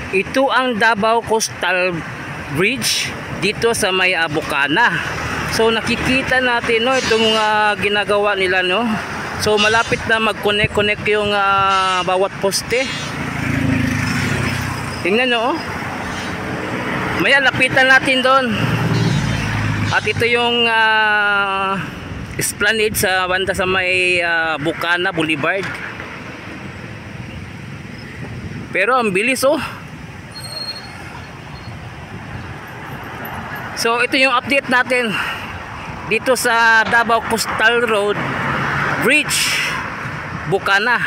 Ito ang Davao Coastal Bridge dito sa may Bukana. So nakikita natin no itong ginagawa nila no. So malapit na mag-connect yung bawat poste. Tingnan nyo oh. Maya lapitan natin doon. At ito yung esplanade sa banda sa may Bukana Boulevard. Pero ang bilis oh. So ito yung update natin dito sa Davao Coastal Road Bridge Bukana.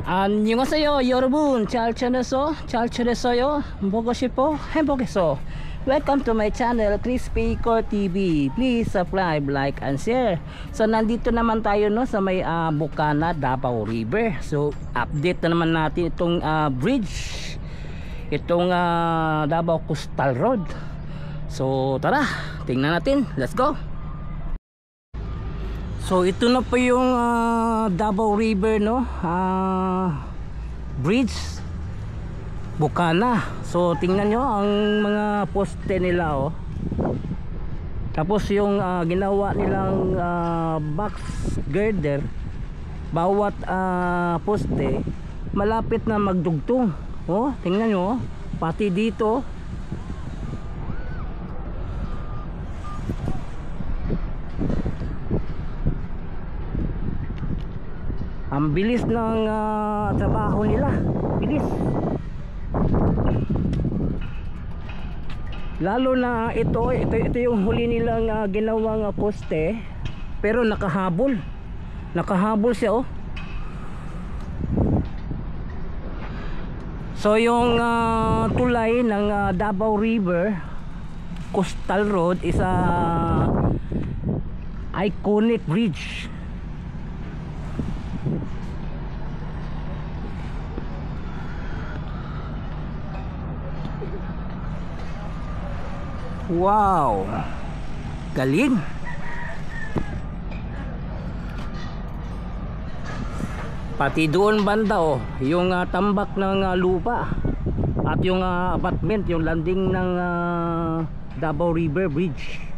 안녕하세요 여러분, 잘 지냈어요? 보고 싶어? 행복했어. Welcome to my channel Crispy Core TV. Please subscribe, like and share. So nandito naman tayo no sa may Bukana, Davao River. So update na naman natin itong bridge, itong Davao Coastal Road. So tara, tingnan natin. Let's go. So ito na po yung Davao River no, bridge Bukana. So tingnan nyo ang mga poste nila oh. Tapos yung ginawa nilang box girder, bawat poste malapit na magdugtong oh. Tingnan nyo oh. Pati dito ang bilis ng trabaho nila, bilis. Lalo na ito yung huli nilang ginawang poste, pero nakahabol siya oh. So yung tulay ng Davao River Coastal Road is a iconic bridge. Wow, galing. Pati doon banda oh, yung tambak ng lupa at yung abutment, yung landing ng Davao River Bridge.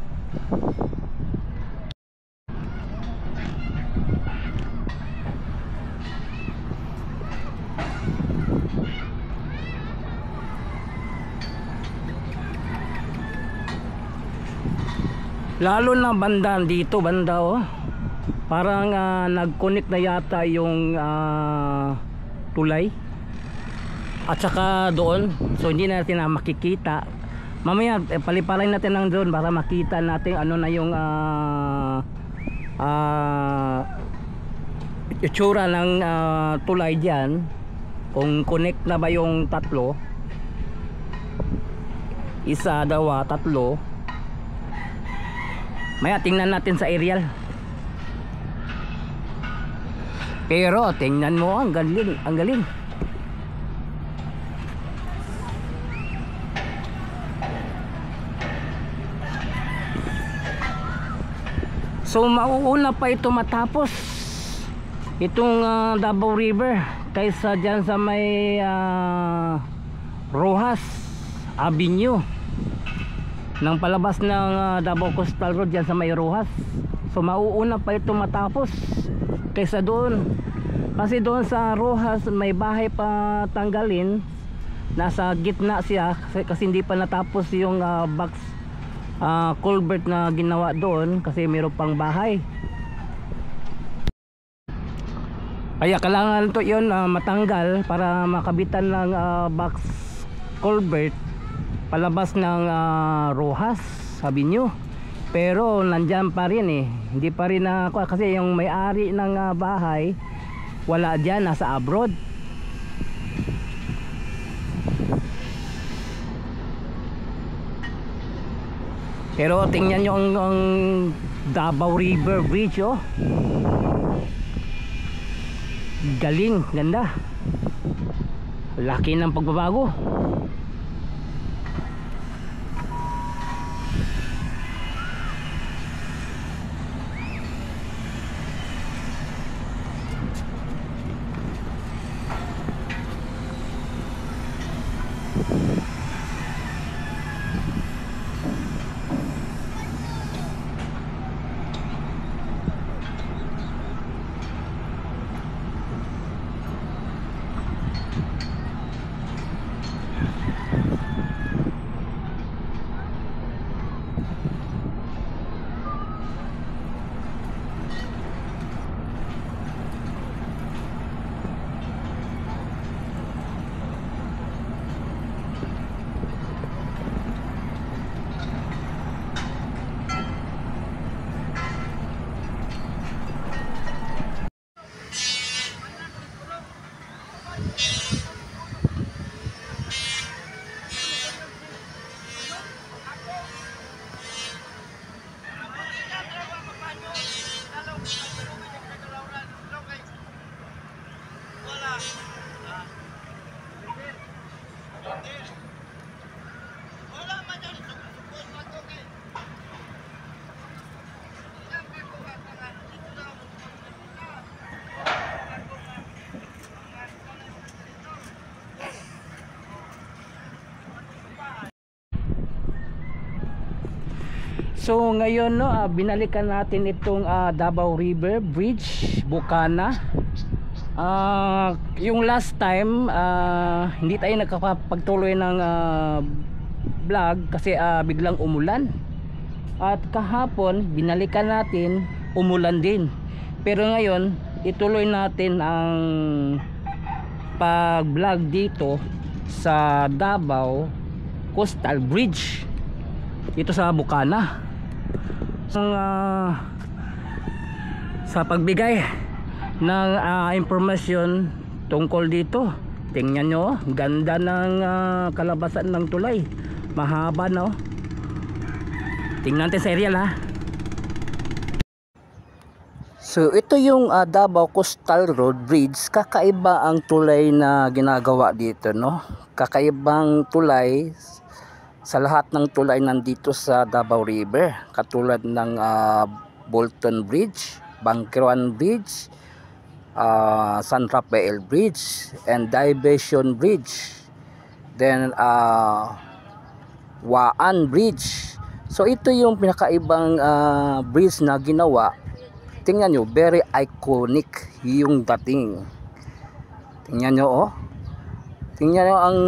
Lalo na banda dito, banda oh. Parang nag-connect na yata yung tulay at saka doon. So hindi natin makikita. Mamaya paliparin natin ng drone para makita natin ano na yung itsura ng tulay diyan. Kung connect na ba yung tatlo. Isa, dalawa, tatlo. Maya tingnan natin sa aerial. Pero tingnan mo, ang galing, ang galing. So mauuna pa ito matapos itong Davao River kaysa dyan sa may Rojas Avenue nang palabas ng Davao Coastal Road dyan sa may Rojas. So mauuna pa ito matapos kaysa doon, kasi doon sa Rojas may bahay pa tanggalin, nasa gitna siya kasi hindi pa natapos yung box culvert na ginawa doon kasi mayroon pang bahay. Kaya kailangan to yun matanggal para makabitan ng box culvert palabas ng Rojas Avenue. Pero nandyan pa rin hindi pa rin kasi yung may-ari ng bahay wala dyan, nasa abroad. Pero tingnan nyo ang Davao River Bridge oh. Galing, ganda. Laki ng pagbabago. So ngayon no, binalikan natin itong Davao River Bridge, Bukana. Yung last time hindi tayo nakapagtuloy ng vlog kasi biglang umulan. At kahapon binalikan natin, umulan din. Pero ngayon ituloy natin ang pag-vlog dito sa Davao Coastal Bridge dito sa Bukana. Sa pagbigay ng impormasyon tungkol dito, tingnan nyo, ganda ng kalabasan ng tulay, mahaba no. Tingnan natin sa aerial ha. So ito yung Davao Coastal Road Bridge. Kakaiba ang tulay na ginagawa dito no. Kakaibang tulay sa lahat ng tulay nandito sa Davao River, katulad ng Bolton Bridge, Bangkeroan Bridge, San Rafael Bridge, and Diversion Bridge, then Waan Bridge. So ito yung pinakaibang bridge na ginawa. Tingnan nyo, very iconic yung dating. Tingnan nyo oh. Tingnan nyo ang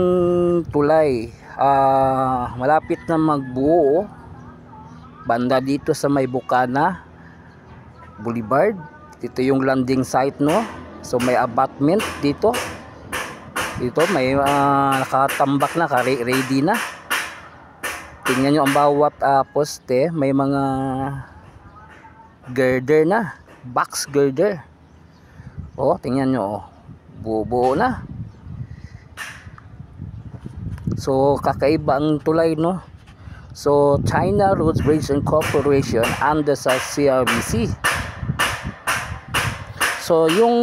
tulay. Malapit na magbuo oh. Banda dito sa may Bukana Boulevard. Dito yung landing site no. So may abutment dito. Dito may nakatambak na, ready na. Tingnan nyo ang bawat poste, may mga girder na, box girder. Oh, tingnan nyo oh. Buo na. So kakaiba ang tulay no. So China Roads Bridge and Corporation under sa CRBC. So yung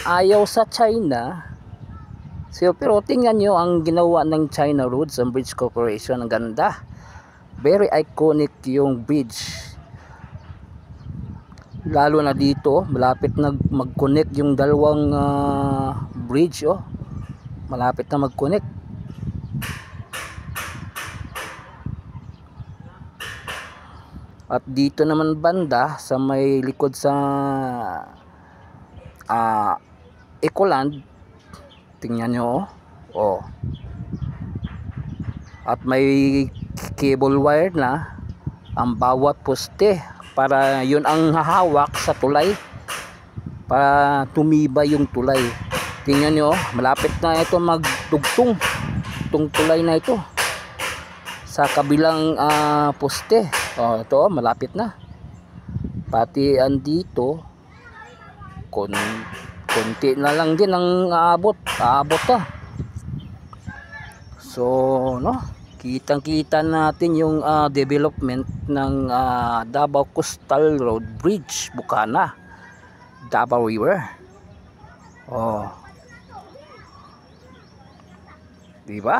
ayaw sa China. So, pero tingnan nyo ang ginawa ng China Roads and Bridge Corporation. Ang ganda, very iconic yung bridge, lalo na dito malapit na mag-connect yung dalawang bridge oh. Malapit na mag-connect. At dito naman banda sa may likod sa Ecoland, tingnan nyo oh. At may cable wire na ang bawat poste para yun ang hahawak sa tulay para tumibay yung tulay. Tingnan nyo, malapit na ito magdugtong itong tulay na ito sa kabilang poste. Oh, ito malapit na. Pati andito konti na lang din ang aabot ta. So no, kitang-kita natin yung development ng Davao Coastal Road Bridge, Bukana, Davao River. Oh. Diba?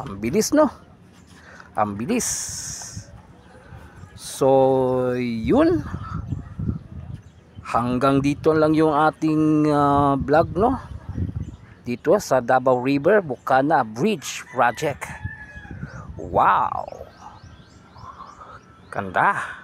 Ang bilis no? Ang bilis. So yun, hanggang dito lang yung ating vlog no, dito sa Davao River Bukana Bridge Project. Wow, ganda.